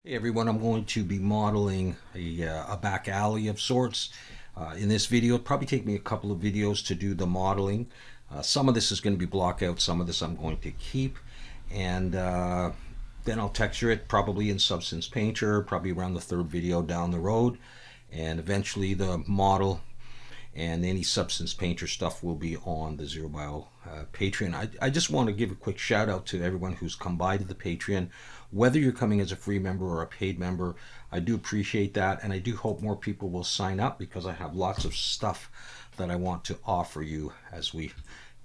Hey everyone, I'm going to be modeling a back alley of sorts. In this video, it'll probably take me a couple of videos to do the modeling. Some of this is going to be block out, some of this I'm going to keep. And then I'll texture it probably in Substance Painter, probably around the third video down the road. And eventually the model and any Substance Painter stuff will be on the zerobio Patreon. I just want to give a quick shout out to everyone who's come by to the Patreon, whether you're coming as a free member or a paid member. I do appreciate that, and I do hope more people will sign up because I have lots of stuff that I want to offer you as we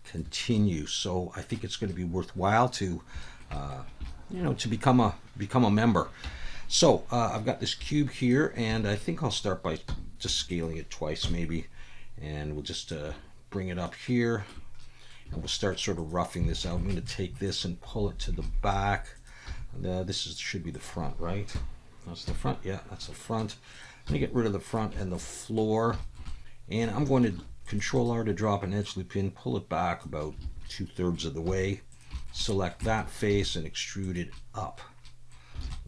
continue. So I think it's going to be worthwhile to to become a member. So I've got this cube here, and I think I'll start by just scaling it twice maybe, and we'll just bring it up here, and we'll start sort of roughing this out. I'm going to take this and pull it to the back. Should be the front, right? That's the front. Yeah, that's the front. I'm going to get rid of the front and the floor, and I'm going to Control R to drop an edge loop in, pull it back about 2/3 of the way, select that face and extrude it up.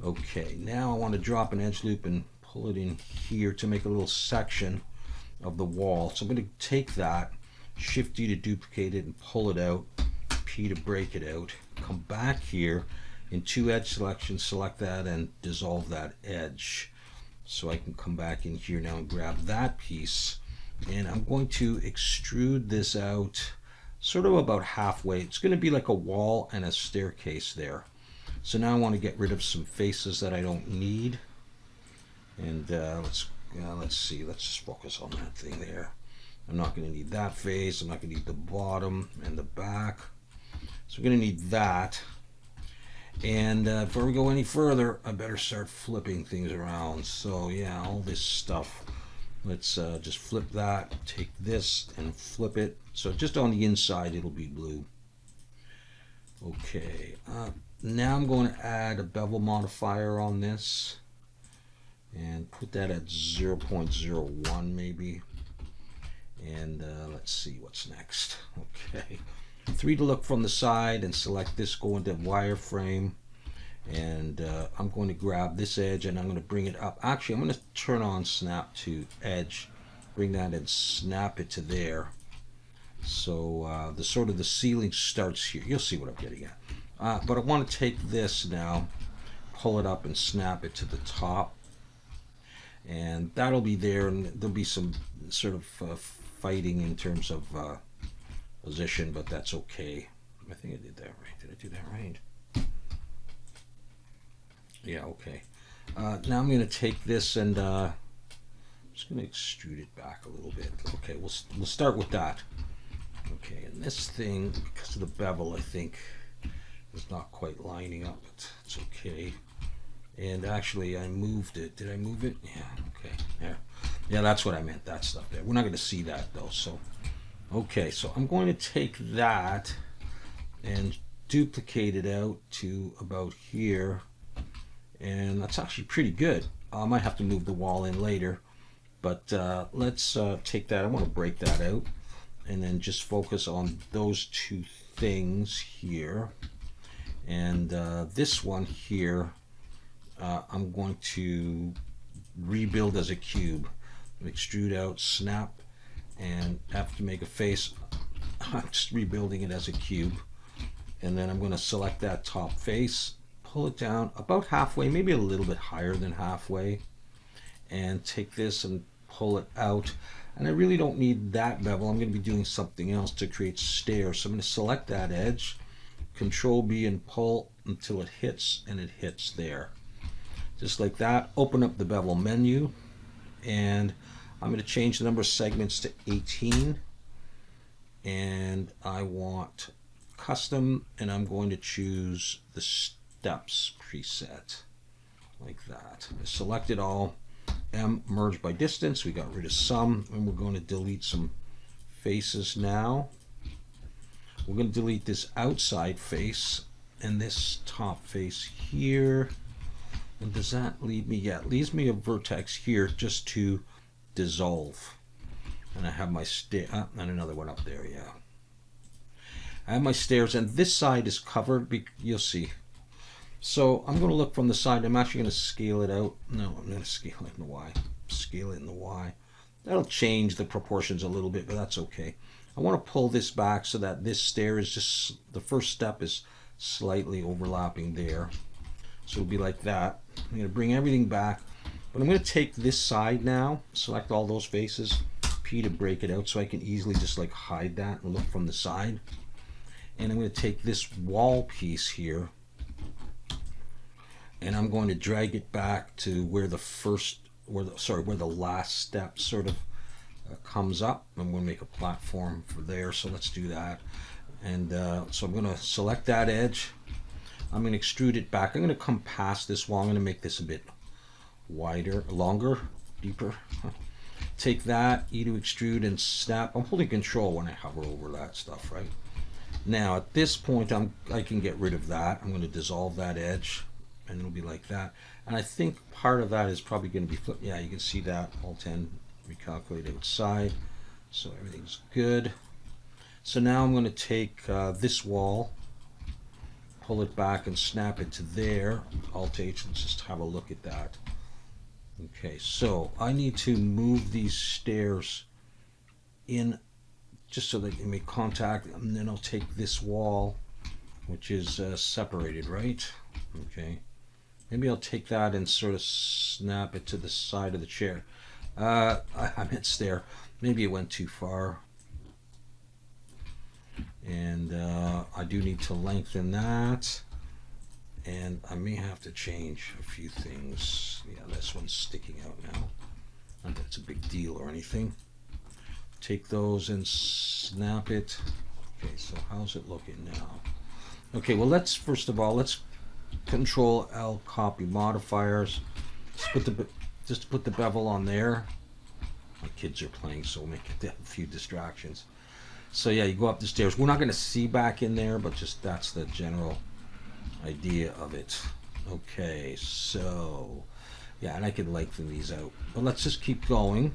Okay, now I want to drop an edge loop and pull it in here to make a little section of the wall. So I'm going to take that, Shift D to duplicate it and pull it out, P to break it out, come back here in two edge selections, select that and dissolve that edge. So I can come back in here now and grab that piece, and I'm going to extrude this out sort of about halfway. It's going to be like a wall and a staircase there. So now I want to get rid of some faces that I don't need, and let's see, let's just focus on that thing there. I'm not going to need that face, I'm not going to need the bottom and the back, so we're going to need that. And before we go any further, I better start flipping things around. So yeah, all this stuff, let's just flip that, take this and flip it, so just on the inside it'll be blue. Okay, now I'm going to add a bevel modifier on this and put that at 0.01 maybe, and let's see what's next. Okay, 3 to look from the side and select this, go into wireframe, and I'm going to grab this edge and I'm going to bring it up. Actually, I'm going to turn on snap to edge, bring that and snap it to there. So the sort of the ceiling starts here. You'll see what I'm getting at. But I want to take this now, pull it up and snap it to the top, and that'll be there, and there'll be some sort of fighting in terms of position, but that's okay. I think I did that right. Did I do that right? Yeah, okay. Now I'm going to take this and I'm just going to extrude it back a little bit. Okay, we'll start with that. Okay, and this thing, because of the bevel, I think is not quite lining up. It's okay. And actually, I moved it. Did I move it? Yeah, okay. There. Yeah, that's what I meant, that stuff there. We're not going to see that, though. So, okay, so I'm going to take that and duplicate it out to about here. And that's actually pretty good. I might have to move the wall in later. But let's take that. I want to break that out and then just focus on those two things here. And this one here, I'm going to rebuild as a cube. Extrude out, snap, and have to make a face. I'm just rebuilding it as a cube. And then I'm going to select that top face, pull it down about halfway, maybe a little bit higher than halfway, and take this and pull it out. And I really don't need that bevel. I'm going to be doing something else to create stairs. So I'm going to select that edge, Control B and pull until it hits, and it hits there. Just like that. Open up the bevel menu, and I'm going to change the number of segments to 18, and I want custom, and I'm going to choose the steps preset like that. I select it all. M, merge by distance. We got rid of some, and we're going to delete some faces now. We're going to delete this outside face and this top face here. And does that leave me? Yeah, it leaves me a vertex here just to dissolve. And I have my and another one up there. Yeah, I have my stairs, and this side is covered. You'll see. So I'm going to look from the side. I'm actually going to scale it out. No, I'm going to scale it in the Y. Scale it in the Y. That'll change the proportions a little bit, but that's okay. I want to pull this back so that this stair is just, the first step is slightly overlapping there. So it'll be like that. I'm going to bring everything back, but I'm going to take this side now, select all those faces, P to break it out so I can easily just like hide that and look from the side. And I'm going to take this wall piece here and I'm going to drag it back to where the first, where the last step sort of comes up. I'm going to make a platform for there, so let's do that. And so I'm going to select that edge. I'm going to extrude it back. I'm going to come past this wall. I'm going to make this a bit wider, longer, deeper. Take that, E to extrude and snap. I'm holding control when I hover over that stuff, right? Now at this point I can get rid of that. I'm going to dissolve that edge and it'll be like that. And I think part of that is probably going to be flipped. Yeah, you can see that. Alt 10, recalculate outside. So everything's good. So now I'm going to take this wall, pull it back and snap it to there. Alt H, let's just have a look at that. Okay, so I need to move these stairs in just so they can make contact, and then I'll take this wall, which is separated, right? Okay, maybe I'll take that and sort of snap it to the side of the chair. I meant stair. Maybe it went too far. And I do need to lengthen that. And I may have to change a few things. Yeah, this one's sticking out now. Not that it's a big deal or anything. Take those and snap it. Okay, so how's it looking now? Okay, well let's, first of all, let's Control L, copy modifiers. Just put the bevel on there. My kids are playing, so we'll make it a few distractions. So yeah, you go up the stairs. We're not going to see back in there, but just that's the general idea of it. Okay, so yeah, and I could lengthen these out, but let's just keep going.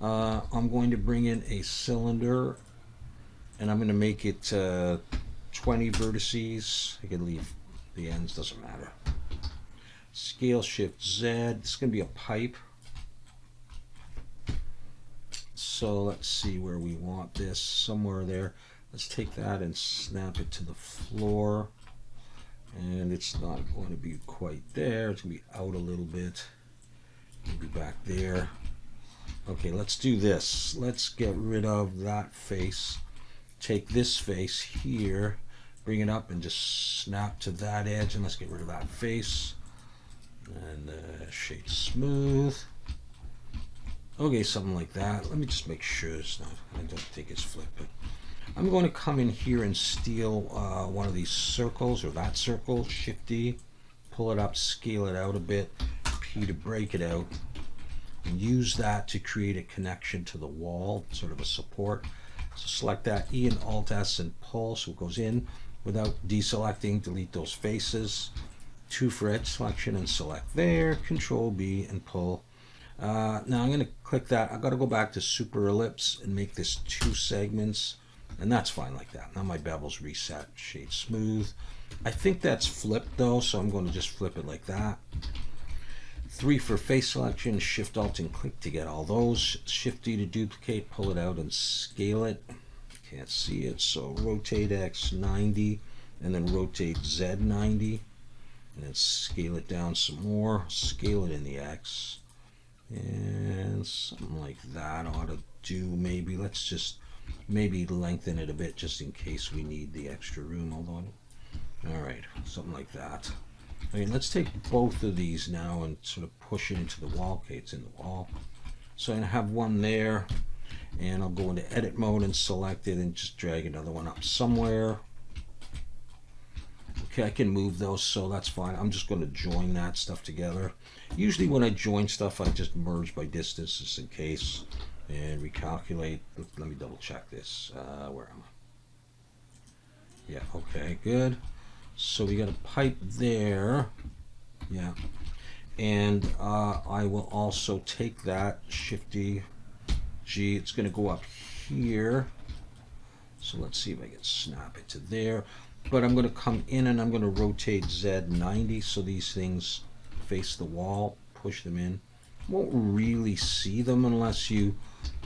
I'm going to bring in a cylinder and I'm going to make it 20 vertices. I can leave the ends, doesn't matter. Scale Shift Z. This is going to be a pipe. So let's see where we want this, somewhere there. Let's take that and snap it to the floor. And it's not going to be quite there. It's going to be out a little bit. Maybe back there. Okay, let's do this. Let's get rid of that face. Take this face here, bring it up and just snap to that edge, and let's get rid of that face. And shade smooth. Okay, something like that. Let me just make sure it's not, I don't think it's flipped, but I'm going to come in here and steal one of these circles, or that circle, Shift D, pull it up, scale it out a bit, P to break it out, and use that to create a connection to the wall, sort of a support. So select that, E and Alt S and pull, so it goes in without deselecting. Delete those faces. 2 for edge selection and select there, Control B and pull. Now I'm going to click that. I've got to go back to super ellipse and make this 2 segments, and that's fine like that. Now my bevel's reset, shade smooth. I think that's flipped though, so I'm going to just flip it like that. 3 for face selection, Shift Alt and click to get all those. Shift D to duplicate, pull it out and scale it. Can't see it, so rotate X 90 and then rotate Z 90 and then scale it down some more, scale it in the X. And something like that ought to do. Maybe let's just maybe lengthen it a bit just in case we need the extra room. Hold on. All right, something like that. Okay, let's take both of these now and sort of push it into the wall. Okay, it's in the wall. So I have one there, and I'll go into edit mode and select it and just drag another one up somewhere. Okay, I can move those, so that's fine. I'm just going to join that stuff together. Usually when I join stuff, I just merge by distance just in case and recalculate. Let me double check this. Where am I? Yeah, okay, good. So we got a pipe there. Yeah. And I will also take that, Shift D, G. It's going to go up here. So let's see if I can snap it to there. but I'm going to come in and I'm going to rotate Z 90 so these things face the wall, push them in. Won't really see them unless you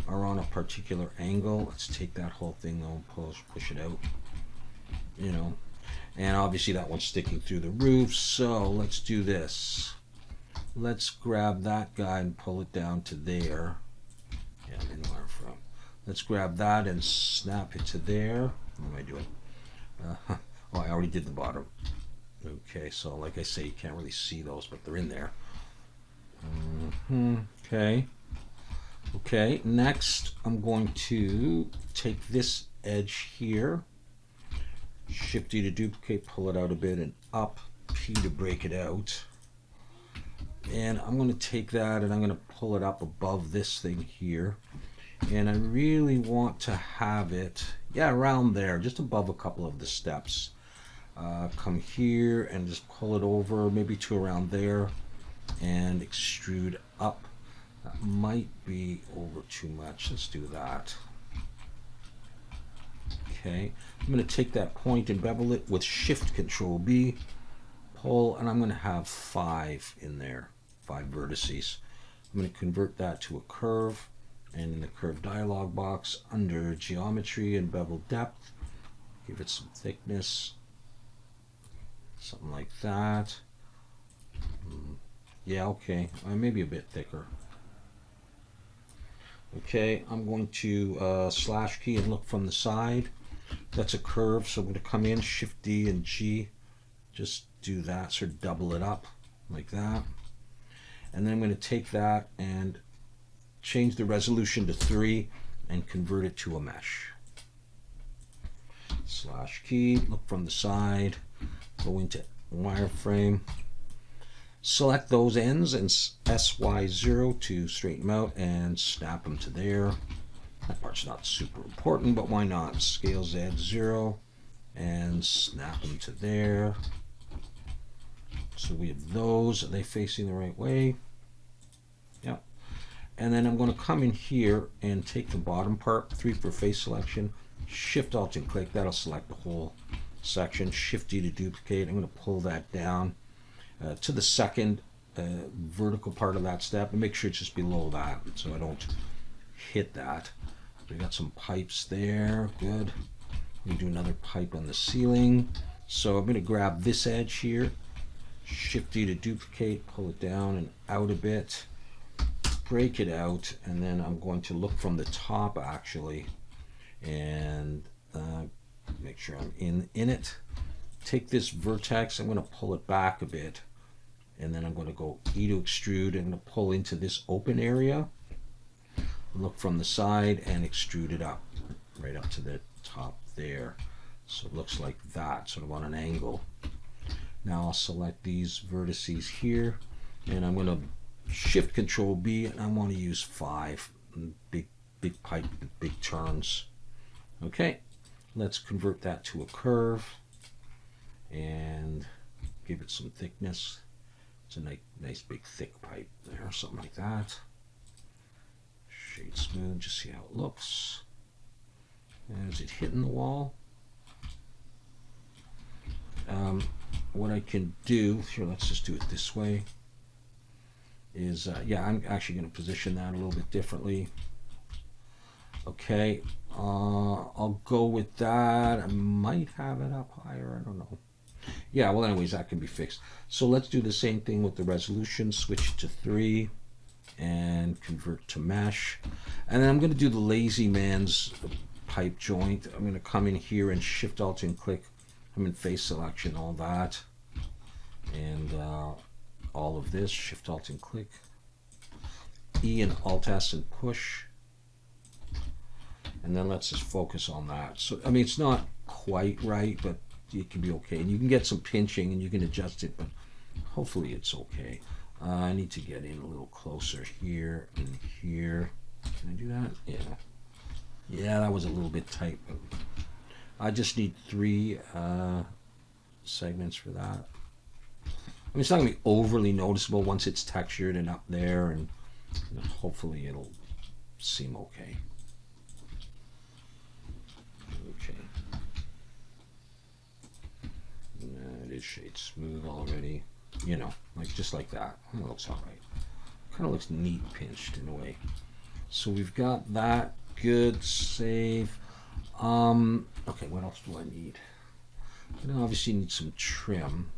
are on a particular angle. Let's take that whole thing though and push it out, you know. And obviously that one's sticking through the roof, so let's do this. Let's grab that guy and pull it down to there. Yeah, I know where I'm from. Let's grab that and snap it to there. What am I doing? Oh, I already did the bottom. Okay, so like I say, you can't really see those, but they're in there. Okay. Okay, next I'm going to take this edge here, Shift D to duplicate, pull it out a bit, and up P to break it out. And I'm going to take that and I'm going to pull it up above this thing here. And I really want to have it, yeah, around there, just above a couple of the steps. Come here and just pull it over, maybe to around there, and extrude up. That might be over too much. Let's do that. Okay, I'm going to take that point and bevel it with Shift Control B, pull, and I'm going to have 5 in there, 5 vertices. I'm going to convert that to a curve, and in the curve dialog box under geometry and bevel depth, give it some thickness, something like that. Yeah, okay, maybe a bit thicker. Okay, I'm going to slash key and look from the side. That's a curve, so I'm going to come in, Shift D and G, just do that, sort of double it up like that. And then I'm going to take that and change the resolution to 3 and convert it to a mesh. Slash key, look from the side, go into wireframe, select those ends and SY0 to straighten them out and snap them to there. That part's not super important, but why not? Scale Z0 and snap them to there. So we have those. Are they facing the right way? Yep. And then I'm going to come in here and take the bottom part, 3 for face selection, Shift Alt and click. That'll select the whole section. Shift D to duplicate. I'm going to pull that down to the second vertical part of that step and make sure it's just below that so I don't hit that. We got some pipes there, good. We do another pipe on the ceiling. So I'm going to grab this edge here, Shift D to duplicate, pull it down and out a bit, break it out, and then I'm going to look from the top actually and make sure I'm in it. Take this vertex, I'm going to pull it back a bit, and then I'm going to go E to extrude. I'm going to pull into this open area, look from the side and extrude it up right up to the top there, so it looks like that, sort of on an angle. Now I'll select these vertices here and I'm going to Shift Control B and I want to use 5 big pipe, big turns. Okay, let's convert that to a curve and give it some thickness. It's a nice big thick pipe there, something like that. Shade smooth, just see how it looks. And is it hitting the wall? What I can do here, let's just do it this way, is yeah, I'm actually going to position that a little bit differently. Okay, I'll go with that. I might have it up higher, I don't know. Yeah, well anyways, that can be fixed. So let's do the same thing with the resolution, switch it to 3 and convert to mesh. And then I'm going to do the lazy man's pipe joint. I'm going to come in here and Shift Alt and click. I'm in face selection, all that, and all of this, Shift Alt and click, E and Alt S and push, and then let's just focus on that. So I mean, it's not quite right, but it can be okay, and you can get some pinching and you can adjust it, but hopefully it's okay. I need to get in a little closer here and here. Can I do that? Yeah, that was a little bit tight, but I just need 3 segments for that. I mean, it's not going to be overly noticeable once it's textured and up there, and hopefully it'll seem okay. Okay. is shade smooth already. You know, like just like that. It looks all right. Kind of looks neat pinched in a way. So we've got that. Good. Save. Okay, what else do I need? I obviously need some trim.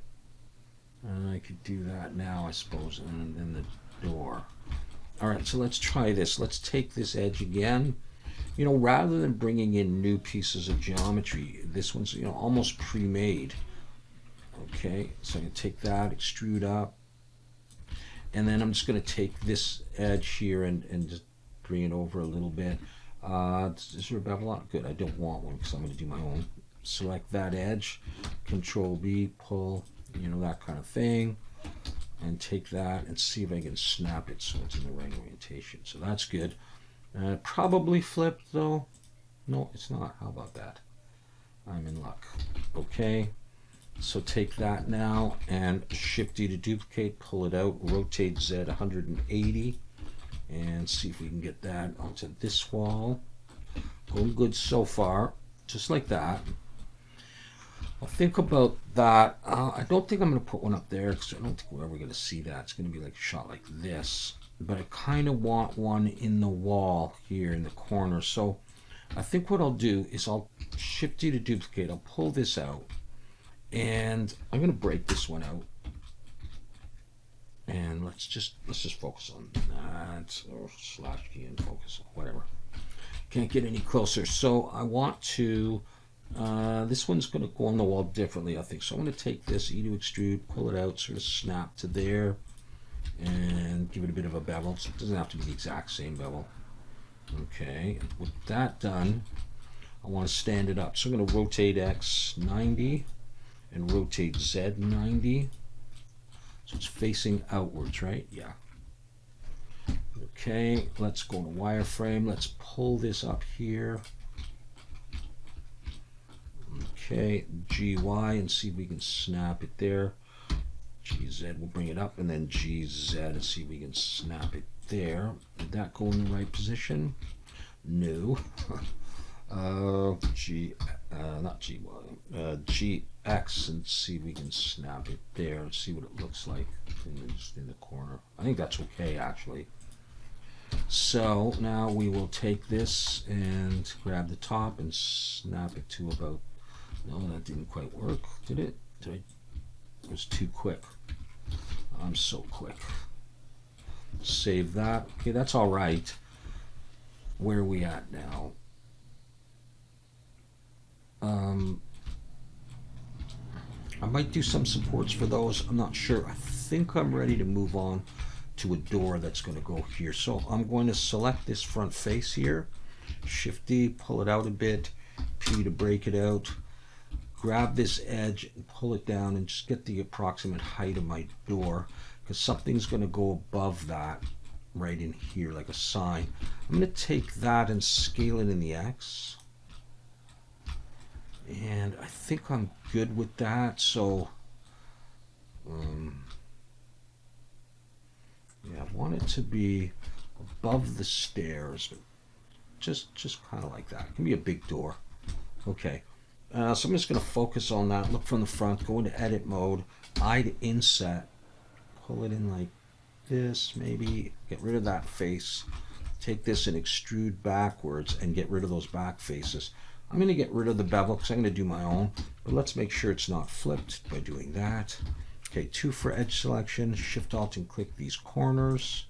And I could do that now, I suppose, and then the door. All right, so let's try this. Let's take this edge again. You know, rather than bringing in new pieces of geometry, this one's, you know, almost pre-made. Okay, so I can take that, extrude up, and then I'm just going to take this edge here and just bring it over a little bit. Is there a bevel on? Good, I don't want one because I'm going to do my own. Select that edge, Control B, pull, you know, that kind of thing, and take that and see if I can snap it so it's in the right orientation. So that's good. Probably flipped though. No, it's not. How about that? I'm in luck. Okay, so take that now and Shift D to duplicate, pull it out, rotate Z 180, and see if we can get that onto this wall. Going good so far, just like that. I'll think about that. I don't think I'm going to put one up there because I don't think we're ever going to see that. It's going to be like a shot like this. But I kind of want one in the wall here in the corner. So I think what I'll do is I'll Shift D to duplicate. I'll pull this out. And I'm going to break this one out. And let's just focus on that. Or slash key and focus, whatever. Can't get any closer. So I want to... this one's going to go on the wall differently, I think. So I'm going to take this, E to extrude, pull it out, sort of snap to there, and give it a bit of a bevel. So it doesn't have to be the exact same bevel. Okay, with that done, I want to stand it up. So I'm going to rotate X 90 and rotate Z 90. So it's facing outwards, right? Yeah. Okay, let's go to wireframe. Let's pull this up here. Okay, GY and see if we can snap it there. GZ, we'll bring it up, and then GZ and see if we can snap it there. Did that go in the right position? No. Not GY, GX and see if we can snap it there and see what it looks like in the corner. I think that's okay, actually. So now we will take this and grab the top and snap it to about... No, that didn't quite work, did it? It was too quick. I'm so quick. Save that. Okay, that's all right. Where are we at now? I might do some supports for those. I'm not sure. I think I'm ready to move on to a door that's going to go here. So I'm going to select this front face here. Shift D, pull it out a bit. P to break it out. Grab this edge and pull it down and just get the approximate height of my door, because something's going to go above that right in here like a sign. I'm going to take that and scale it in the X, and I think I'm good with that. So yeah, I want it to be above the stairs, but just kind of like that. It can be a big door. Okay. So I'm just going to focus on that, look from the front, go into edit mode, I to inset, pull it in like this, maybe get rid of that face, take this and extrude backwards and get rid of those back faces. I'm going to get rid of the bevel because I'm going to do my own, but let's make sure it's not flipped by doing that. Okay, 2 for edge selection, Shift Alt and click these corners,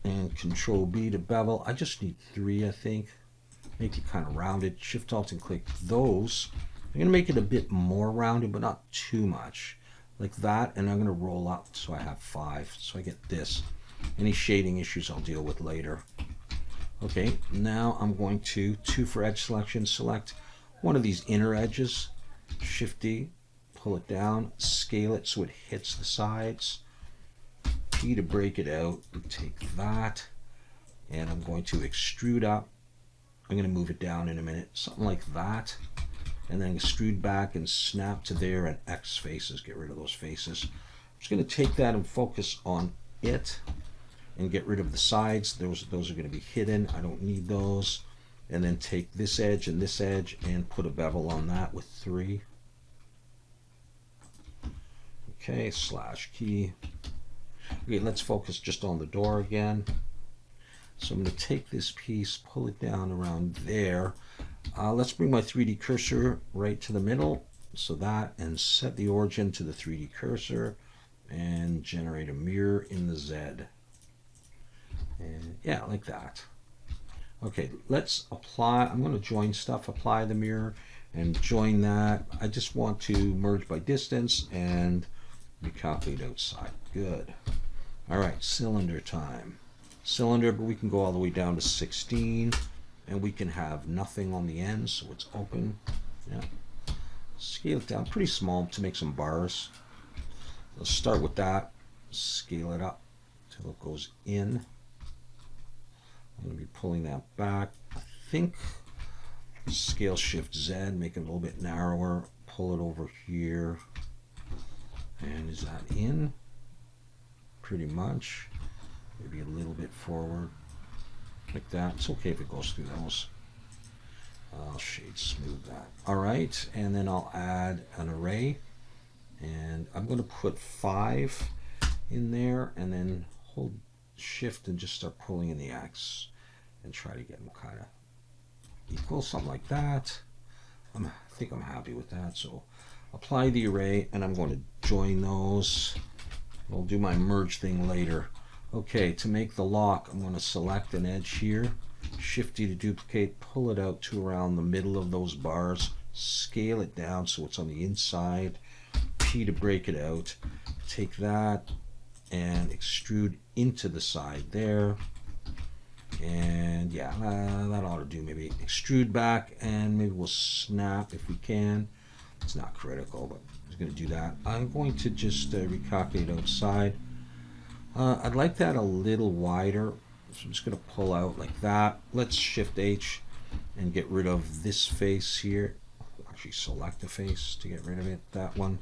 and Control B to bevel. I just need 3, I think. Make it kind of rounded. Shift Alt and click those. I'm going to make it a bit more rounded, but not too much. Like that, and I'm going to roll up so I have 5. So I get this. Any shading issues I'll deal with later. Okay, now I'm going to 2 for edge selection. Select one of these inner edges. Shift D, pull it down, scale it so it hits the sides. P to break it out, and take that, and I'm going to extrude up. I'm going to move it down in a minute, something like that, and then extrude back and snap to there, and X faces, get rid of those faces. I'm just going to take that and focus on it and get rid of the sides. Those are going to be hidden. I don't need those. And then take this edge and put a bevel on that with 3. Okay, slash key. Okay, let's focus just on the door again. So I'm going to take this piece, pull it down around there. Let's bring my 3D cursor right to the middle. So that, and set the origin to the 3D cursor and generate a mirror in the Z. And yeah, like that. Okay, let's apply. I'm going to join stuff, apply the mirror and join that. I just want to merge by distance and recalculate outside. Good. All right, cylinder time. Cylinder, but we can go all the way down to 16 and we can have nothing on the end, so it's open. Yeah. Scale it down pretty small to make some bars. Let's start with that. Scale it up till it goes in. I'm going to be pulling that back. I think scale shift Z, make it a little bit narrower. Pull it over here. And is that in? Pretty much. Maybe a little bit forward. Like that. It's okay if it goes through those. I'll shade smooth that. Alright, and then I'll add an array. And I'm going to put 5 in there and then hold shift and just start pulling in the X and try to get them kind of equal, something like that. I think I'm happy with that. So apply the array and I'm going to join those. I'll do my merge thing later. Okay, to make the lock, I'm going to select an edge here, shift D to duplicate, pull it out to around the middle of those bars, scale it down so it's on the inside, P to break it out, take that and extrude into the side there. And yeah, that ought to do. Maybe extrude back and maybe we'll snap if we can. It's not critical, but I'm going to do that. I'm going to just recalculate outside. I'd like that a little wider, so I'm just going to pull out like that. Let's shift H and get rid of this face here. Actually select the face to get rid of it, that one.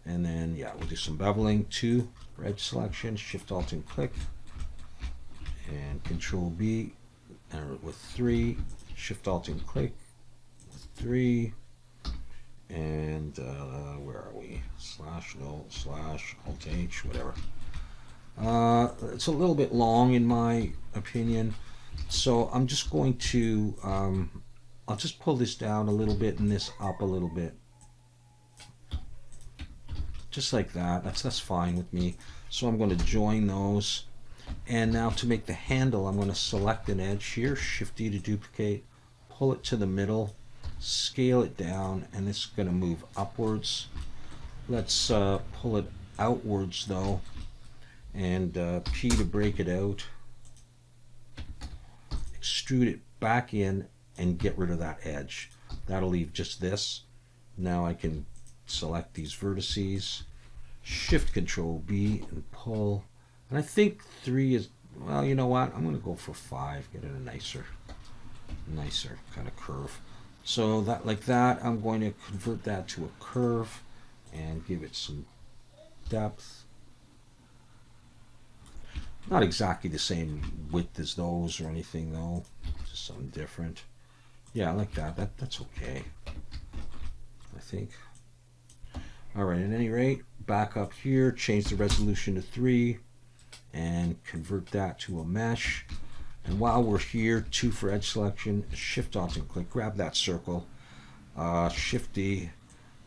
And then yeah, we'll do some beveling. 2 for edge selection, shift alt and click. And control B with 3, shift alt and click with 3, and where are we? Slash no, slash alt H, whatever. It's a little bit long in my opinion, so I'm just going to I'll just pull this down a little bit and this up a little bit, just like that. That's fine with me. So I'm going to join those. And now to make the handle, I'm going to select an edge here, shift D to duplicate, pull it to the middle, scale it down, and it's going to move upwards. Let's pull it outwards though, and P to break it out, extrude it back in, and get rid of that edge. That'll leave just this. Now I can select these vertices, shift control B and pull. And I think 3 is, well, you know what? I'm going to go for 5, get it a nicer kind of curve. So that, like that, I'm going to convert that to a curve and give it some depth. Not exactly the same width as those or anything though, just something different. Yeah, I like that. That's okay, I think. All right, at any rate, back up here, change the resolution to 3. And convert that to a mesh. And while we're here, 2 for edge selection, shift alt and click, grab that circle, shift D,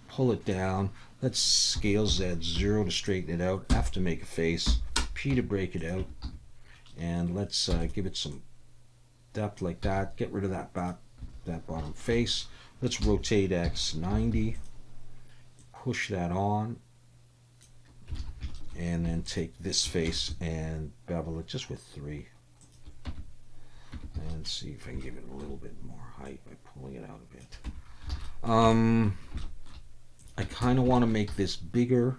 pull it down. Let's scale Z, 0 to straighten it out, F to make a face, P to break it out, and let's give it some depth like that. Get rid of that bottom face. Let's rotate X 90, push that on. And then take this face and bevel it just with 3. And see if I can give it a little bit more height by pulling it out a bit. I kind of want to make this bigger.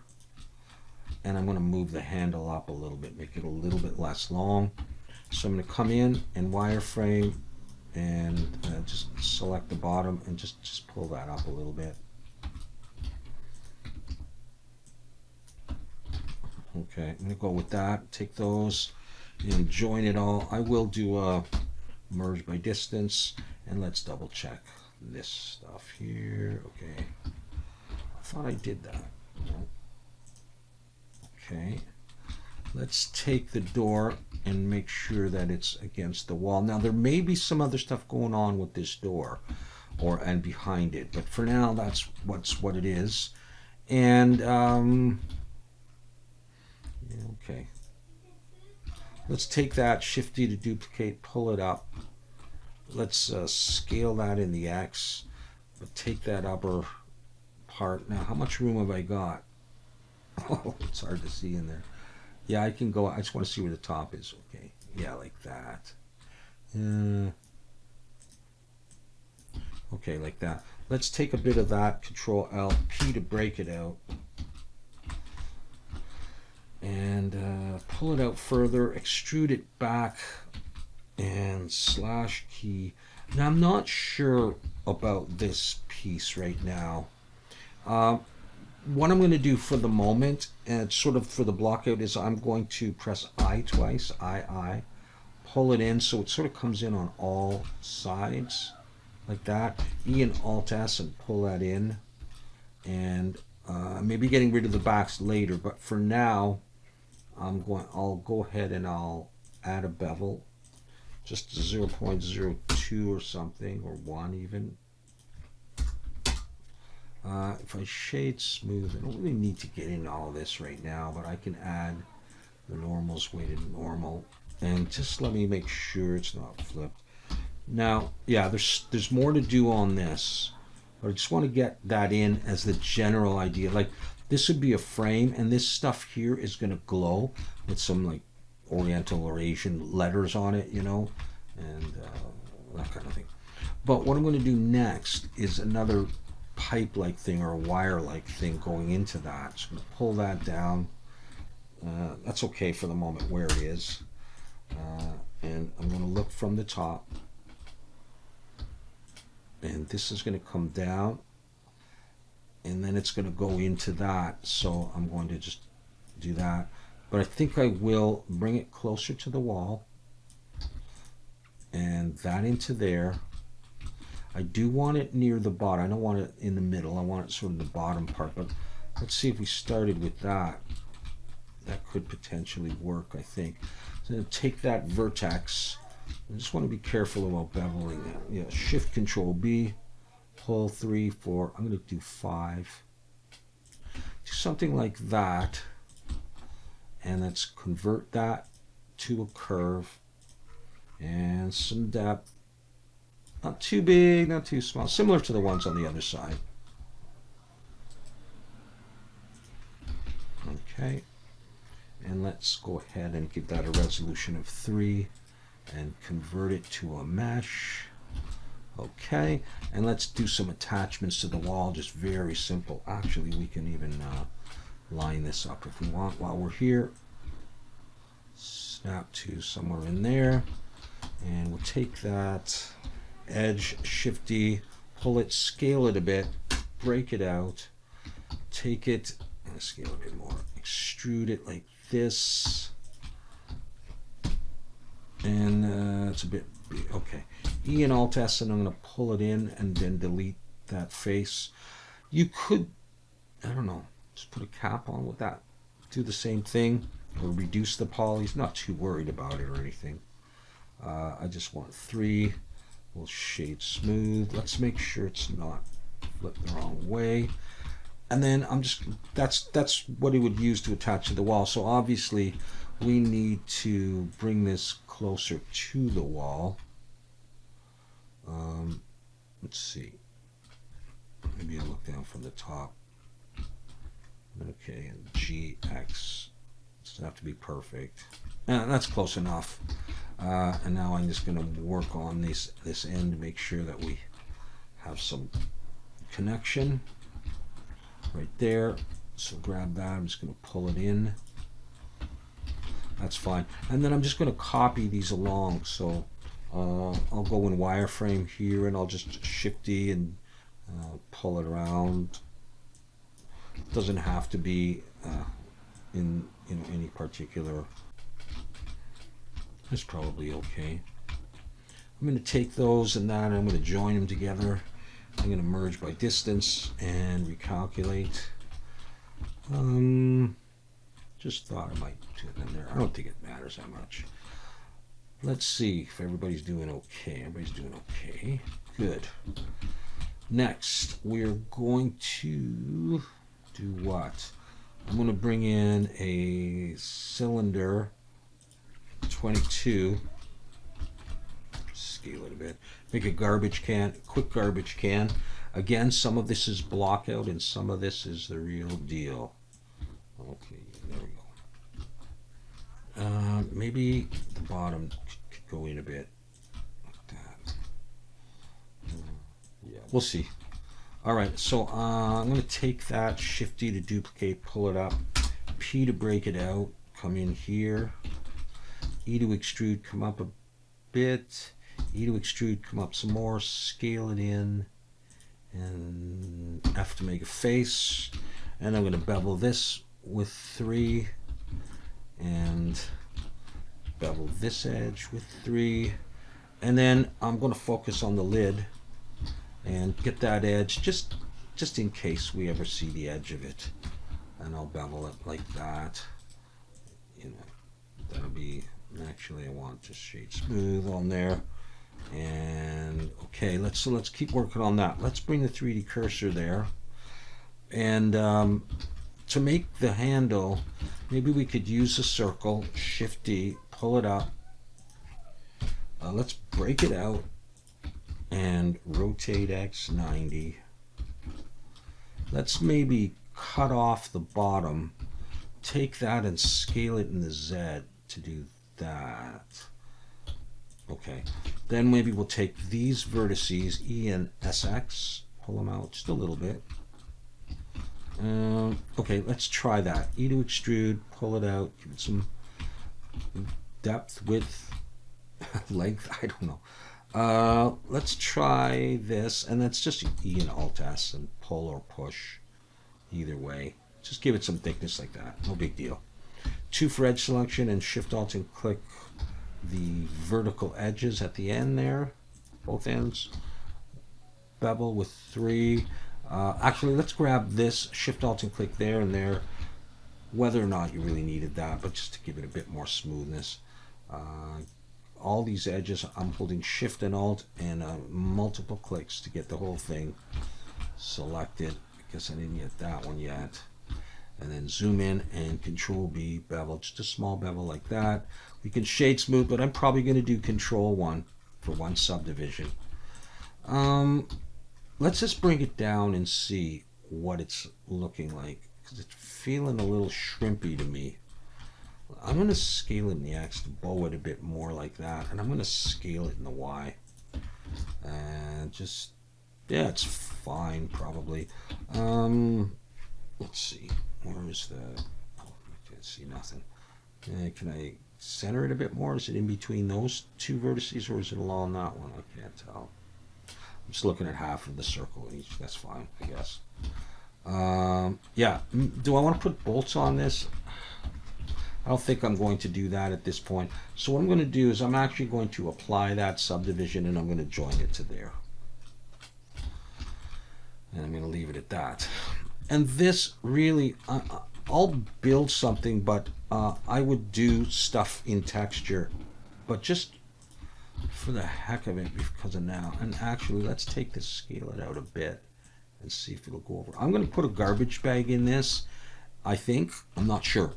And I'm going to move the handle up a little bit, make it a little bit less long. So I'm going to come in and wireframe and just select the bottom and just pull that up a little bit. Okay, I'm going to go with that, take those and join it all. I will do a merge by distance, and let's double check this stuff here. Okay, I thought I did that. No. Okay. Let's take the door and make sure that it's against the wall. Now there may be some other stuff going on with this door and behind it, but for now that's what it is. And okay, let's take that Shift-D to duplicate, pull it up. Let's scale that in the X, but take that upper part. Now how much room have I got? Oh, it's hard to see in there. Yeah, I can go. I just want to see where the top is. Okay. Yeah, like that. Okay, like that. Let's take a bit of that. Control L P to break it out. And pull it out further. Extrude it back. And slash key. Now, I'm not sure about this piece right now. What I'm going to do for the moment, and sort of for the block out, is I'm going to press I twice, I, pull it in so it sort of comes in on all sides, like that. E and Alt S and pull that in, and maybe getting rid of the backs later, but for now, I'll go ahead and I'll add a bevel, just 0.02 or something, or 1 even. If I shade smooth, I don't really need to get into all this right now, but I can add the normal's weighted normal, and just let me make sure it's not flipped. Now, yeah, there's more to do on this, but I just want to get that in as the general idea. Like, this would be a frame, and this stuff here is going to glow with some like Oriental or Asian letters on it, and that kind of thing. But what I'm going to do next is another pipe-like thing or a wire-like thing going into that. So I'm going to pull that down. That's okay for the moment where it is. And I'm going to look from the top. And this is going to come down. And then it's going to go into that. So I'm going to just do that. But I think I will bring it closer to the wall. And that into there. I do want it near the bottom. I don't want it in the middle. I want it sort of the bottom part. But let's see if we started with that. That could potentially work, I think. So take that vertex. I just want to be careful about beveling it. Yeah, Shift Control B, pull 3, 4. I'm going to do 5. Do something like that. And let's convert that to a curve. And some depth. Not too big, not too small. Similar to the ones on the other side. Okay. And let's go ahead and give that a resolution of 3 and convert it to a mesh. Okay. And let's do some attachments to the wall. Just very simple. Actually, we can even line this up if we want while we're here. Snap to somewhere in there. And we'll take that edge, Shift-D, pull it, scale it a bit, break it out, take it, and scale it a bit more, extrude it like this, and it's a bit big. Okay, E and Alt S, and I'm going to pull it in and then delete that face. You could, I don't know, just put a cap on with that, do the same thing, or reduce the polys. Not too worried about it or anything. I just want 3. We'll shade smooth. Let's make sure it's not flipped the wrong way. And then I'm just, that's what it would use to attach to the wall. So obviously we need to bring this closer to the wall. Let's see. Maybe I'll look down from the top. Okay, and GX. Doesn't have to be perfect. That's close enough. And now I'm just going to work on this end to make sure that we have some connection right there. So grab that. I'm just going to pull it in. That's fine. And then I'm just going to copy these along. So I'll go in wireframe here, and I'll just Shift-D and pull it around. It doesn't have to be in any particular. That's probably okay. I'm going to take those and that, and I'm going to join them together. I'm going to merge by distance and recalculate. Just thought I might do it in there. I don't think it matters that much. Let's see if everybody's doing okay. Everybody's doing okay. Good. Next, we're going to do what? I'm going to bring in a cylinder 22. Scale it a bit. Make a garbage can, quick garbage can. Again, some of this is block out and some of this is the real deal. Okay, there we go. Maybe the bottom could go in a bit like that. Yeah, we'll see. All right, so I'm going to take that, Shift D to duplicate, pull it up, P to break it out, come in here, E to extrude, come up a bit, E to extrude, come up some more, scale it in, and F to make a face. And I'm going to bevel this with 3, and bevel this edge with 3. And then I'm going to focus on the lid and get that edge just in case we ever see the edge of it. And I'll bevel it like that. You know, that'll be, actually I want just shade smooth on there. And okay, let's keep working on that. Let's bring the 3D cursor there. And to make the handle, maybe we could use a circle, Shift D, pull it up. Let's break it out and rotate X 90. Let's maybe cut off the bottom, take that and scale it in the Z to do that. Okay, then maybe we'll take these vertices, E and SX, pull them out just a little bit. Okay, let's try that. E to extrude, pull it out, give it some depth, width, length, I don't know. Let's try this, and that's just E and Alt S and pull or push, either way. Just give it some thickness like that, no big deal. 2 for edge selection, and Shift Alt and click the vertical edges at the end there, both ends. Bevel with 3. Actually, let's grab this, Shift Alt and click there and there, whether or not you really needed that, but just to give it a bit more smoothness. All these edges, I'm holding Shift and Alt and multiple clicks to get the whole thing selected. I guess I didn't get that one yet. And then zoom in and Control B, bevel, just a small bevel like that. We can shade smooth, but I'm probably going to do Control 1 for one subdivision. Let's just bring it down and see what it's looking like, because it's feeling a little shrimpy to me. I'm going to scale it in the X to bow it a bit more like that, and I'm going to scale it in the Y. And just, yeah, it's fine probably. Let's see, where is the, oh, I can't see nothing. Can I center it a bit more? Is it in between those 2 vertices, or is it along that one? I can't tell. I'm just looking at half of the circle each. That's fine, I guess. Yeah, do I want to put bolts on this? I don't think I'm going to do that at this point. So what I'm going to do is I'm actually going to apply that subdivision, and I'm going to join it to there. And I'm going to leave it at that. And this really, I'll build something, but I would do stuff in texture, but just for the heck of it, because of now. And actually, let's take this, scale it out a bit, and see if it'll go over. I'm going to put a garbage bag in this, I think. I'm not sure.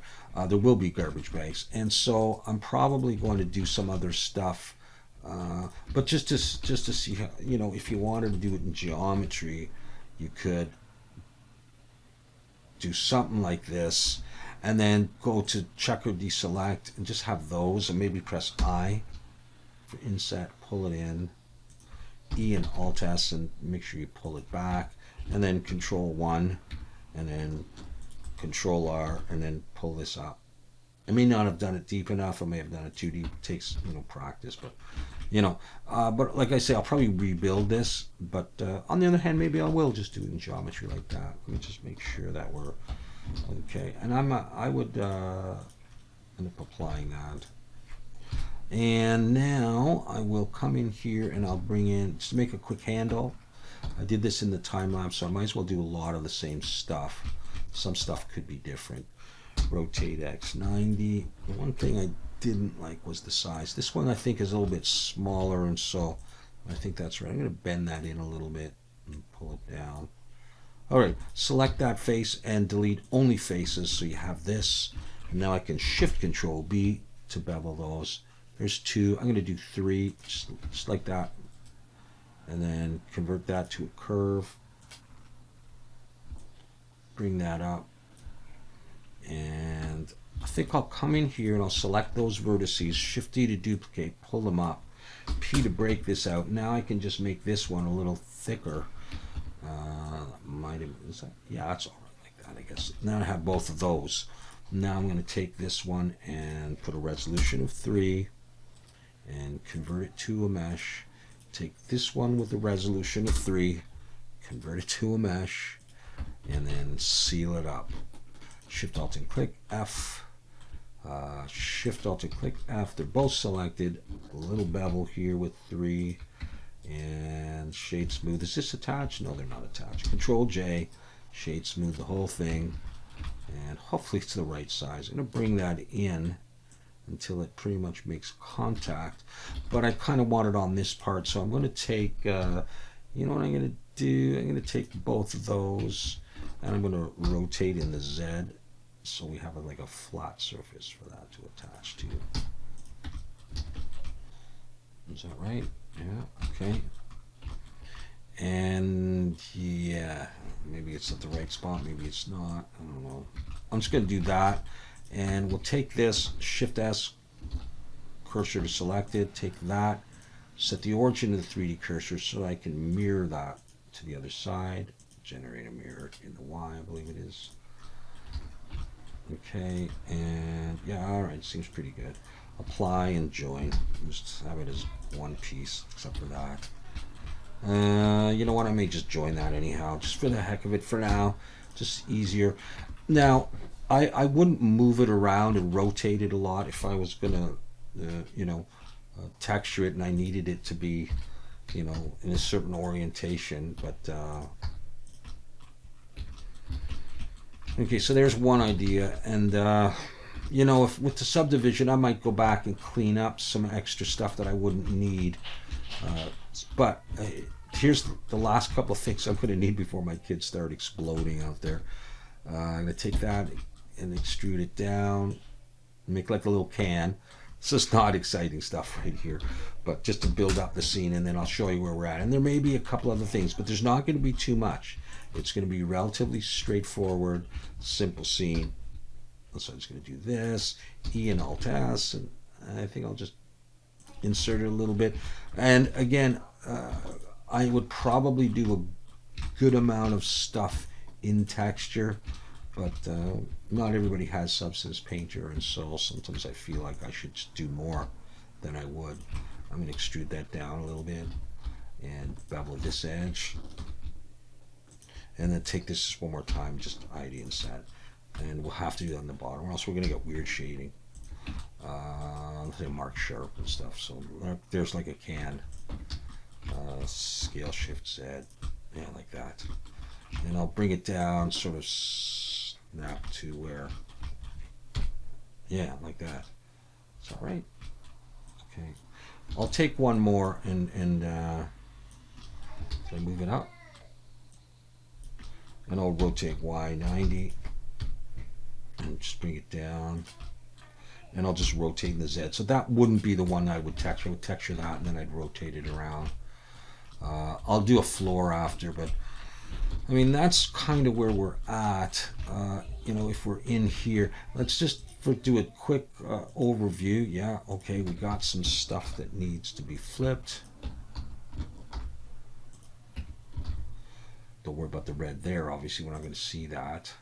There will be garbage bags, and so I'm probably going to do some other stuff. But just to see how, you know, if you wanted to do it in geometry, you could do something like this, and then go to check or deselect, and just have those, and maybe press I for inset, pull it in, E and Alt S, and make sure you pull it back, and then Control 1, and then Control R, and then pull this up. I may not have done it deep enough. I may have done it too deep. It takes, you know, practice, but you know, but like I say, I'll probably rebuild this. But on the other hand, maybe I will just do it in geometry like that. Let me just make sure that we're okay. And I would end up applying that. And now I will come in here and I'll bring in, just to make a quick handle. I did this in the time lapse, so I might as well do a lot of the same stuff. Some stuff could be different. rotate X 90. The one thing I didn't like was the size. This one I think is a little bit smaller, and so I think that's right. I'm going to bend that in a little bit and pull it down. All right, select that face and delete only faces, so you have this. And now I can Shift Control B to bevel those. There's 2. I'm going to do 3, just like that, and then convert that to a curve. Bring that up, and I think I'll come in here and I'll select those vertices, Shift D to duplicate, pull them up, P to break this out. Now I can just make this one a little thicker. Yeah, that's all right like that, I guess. Now I have both of those. Now I'm going to take this one and put a resolution of 3 and convert it to a mesh. Take this one with a resolution of 3, convert it to a mesh, and then seal it up. Shift Alt and click F. Shift Alt and click F. They're both selected. A little bevel here with 3, and shade smooth. Is this attached? No, they're not attached. Control J, shade smooth the whole thing, and hopefully it's the right size. I'm going to bring that in until it pretty much makes contact, but I kind of want it on this part, so I'm going to take, you know what I'm going to do? I'm going to take both of those, and I'm going to rotate in the Z, so we have like a flat surface for that to attach to. Is that right? Yeah, okay. And yeah, maybe it's at the right spot, maybe it's not, I don't know. I'm just going to do that, and we'll take this, Shift S, cursor to selected, take that, set the origin of the 3D cursor so I can mirror that to the other side, generate a mirror in the Y, I believe it is. Okay, and yeah, alright, seems pretty good. Apply and join, just have it as one piece, except for that. You know what, I may just join that anyhow, just for the heck of it for now, just easier. Now, I wouldn't move it around and rotate it a lot if I was gonna, you know, texture it and I needed it to be, you know, in a certain orientation, but okay, so there's one idea, and you know, if with the subdivision I might go back and clean up some extra stuff that I wouldn't need, but here's the last couple of things I'm going to need before my kids start exploding out there. I'm going to take that and extrude it down, make like a little can. This is not exciting stuff right here, but just to build up the scene, and then I'll show you where we're at. And there may be a couple other things, but there's not going to be too much. It's going to be relatively straightforward, simple scene. So I'm just going to do this, E and Alt S, and I think I'll just insert it a little bit. And again, I would probably do a good amount of stuff in texture, but not everybody has Substance Painter, and so sometimes I feel like I should just do more than I would. I'm going to extrude that down a little bit and bevel this edge, and then take this just one more time, just ID and set, and we'll have to do that on the bottom or else we're going to get weird shading. Let's say mark sharp and stuff, so there's like a can, scale Shift Z, yeah, like that. And I'll bring it down, sort of snap to where, yeah, like that. Is that right? Okay. I'll take one more and so I move it up, and I'll rotate Y 90 and just bring it down, and I'll just rotate in the Z. So that wouldn't be the one I would texture. I would texture that and then I'd rotate it around. I'll do a floor after, but I mean, that's kind of where we're at. You know, if we're in here, let's just do a quick overview. Yeah, okay, we got some stuff that needs to be flipped. Don't worry about the red there. Obviously, we're not going to see that.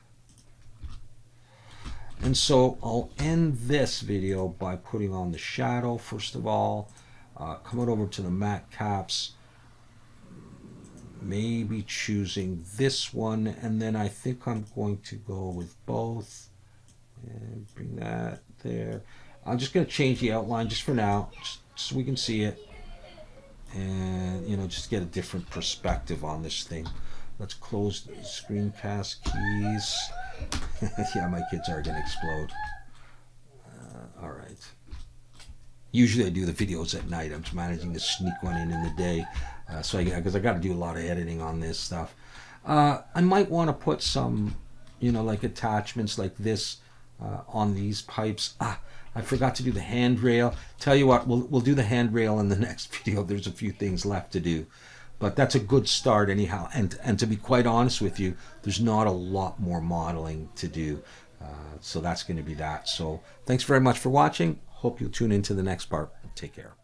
And so I'll end this video by putting on the shadow, first of all. Come on over to the matte caps. Maybe choosing this one, and then I think I'm going to go with both and bring that there. I'm just going to change the outline just for now, just so we can see it, and you know, just get a different perspective on this thing. Let's close the screencast keys. Yeah, my kids are going to explode. All right. Usually I do the videos at night. I'm just managing to sneak one in the day. Because I got to do a lot of editing on this stuff. I might want to put some, like attachments like this on these pipes. I forgot to do the handrail. Tell you what, we'll do the handrail in the next video. There's a few things left to do. But that's a good start anyhow. And to be quite honest with you, there's not a lot more modeling to do. So that's going to be that. So thanks very much for watching. Hope you'll tune into the next part. Take care.